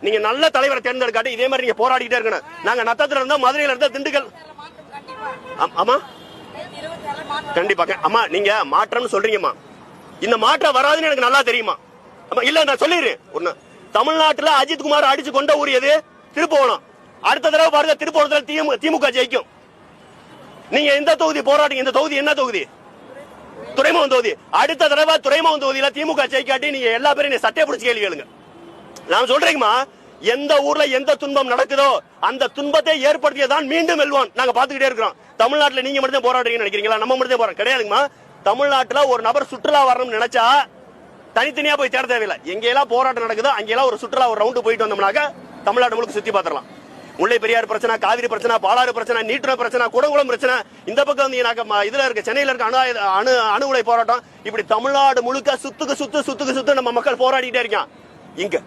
நீங்க நல்ல தலைவரை தேர்ந்தெடுக்காட்டி இதே மாதிரி நீங்க போராடிட்டே இருக்கணும். நாங்க நத்தத்துல இருந்தா, மதுரையில இருந்தா, திண்டுக்கல். ஆமா கண்டிப்பா. அம்மா நீங்க மாற்றம்னு சொல்றீங்கம்மா, இந்த மாற்றம் வராதுன்னு எனக்கு நல்லா தெரியுமா. இல்ல நான் சொல்லிடுறேன் ஒண்ணு. தமிழ்நாட்டுல அஜித் குமார் அடிச்சு கொண்ட ஊர் எது? திருப்புவனம். அடுத்த தடவை பாருங்க, திருப்புவனத்துல திமுக ஜெயிக்கும். நீங்க எந்த தொகுதி போராட்டீங்க? இந்த தொகுதி என்ன தொகுதி? துறைமுகம் தொகுதி. அடுத்த தடவை துறைமுகம் தொகுதியில திமுக ஜெயிக்காட்டி நீங்க எல்லா பேரும் சட்டையை பிடிச்சி கேள்வி கேளுங்க. நான் சொல்றேங்கம்மா, எந்த ஊர்ல எந்த துன்பம் நடக்குதோ அந்த துன்பத்தை ஏற்படுத்தியதான் மீண்டும் வெல்வான். நாங்க பாத்துக்கிட்டே இருக்கிறோம். தமிழ்நாட்டுல நீங்க மட்டும் போராடுறீங்கன்னு நினைக்கிறீங்களா? நம்ம மட்டும் போராட கிடையாதுங்கம்மா. தமிழ்நாட்டுல ஒரு நபர் சுற்றுலா வரணும்னு நினைச்சா தனித்தனியா போய் தேட தேவையில்லை. எங்கெல்லாம் போராட்டம் நடக்குதோ அங்கெல்லாம் ஒரு சுற்றுலா ஒரு ரவுண்டு போயிட்டு வந்தோம்னாக்க தமிழ்நாடு முழுக்க சுத்தி பாத்திரலாம். முல்லை பெரியார் பிரச்சனை, காவிரி பிரச்சனை, பாலாறு பிரச்சனை, நீட்டுற பிரச்சனை, குடங்குளம் பிரச்சனை, இந்த பக்கம் வந்து இதுல இருக்க சென்னையில இருக்க அணு உலை போராட்டம், இப்படி தமிழ்நாடு முழுக்க சுத்து நம்ம மக்கள் போராடிட்டே இருக்கான். இங்க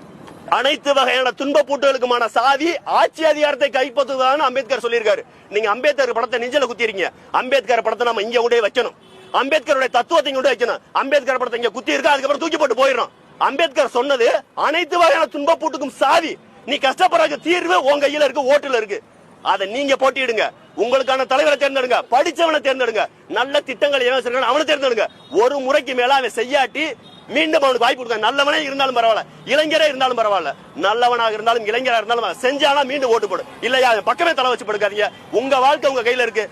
அனைத்து வகையான துன்ப பூட்டுகளுக்குமான சாவி ஆட்சி அதிகாரத்தை கைப்பற்றுவதான்னு அம்பேத்கர் சொல்லியிருக்காரு. நீங்க அம்பேத்கர் படத்தை நெஞ்சில குத்திருக்கீங்க. அம்பேத்கர் படத்தை நம்ம இங்க கொண்டே வைக்கணும். அம்பேத்கருடைய தத்துவத்தை கொண்டு வைக்கணும். அம்பேத்கர் படத்தை இங்க குத்தி இருக்கா, அதுக்கப்புறம் தூக்கி போட்டு போயிடும். அம்பேத்கர் சொன்னது அனைத்து வகையான துன்ப பூட்டுக்கும் சாவி. நீ கஷ்டப்படுற தீர்வு உங்க கையில இருக்கு, ஓட்டுல இருக்கு. அதை நீங்க போட்டிடுங்க. உங்களுக்கான தலைவரை தேர்ந்தெடுங்க, படிச்சவனை தேர்ந்தெடுங்க, நல்ல திட்டங்கள் அவனை தேர்ந்தெடுங்க. ஒரு முறைக்கு மேல அவன் செய்யாட்டி மீண்டும் அவனுக்கு வாய்ப்பு கொடுக்க. நல்லவனே இருந்தாலும் பரவாயில்ல, இளைஞரே இருந்தாலும் பரவாயில்ல, நல்லவனாக இருந்தாலும் இளைஞரா இருந்தாலும் செஞ்சானா மீண்டும் ஓட்டு போடு. இல்லையா பக்கமே தலை வச்சு படுக்காதீங்க. உங்க வாழ்க்கை உங்க கையில இருக்கு.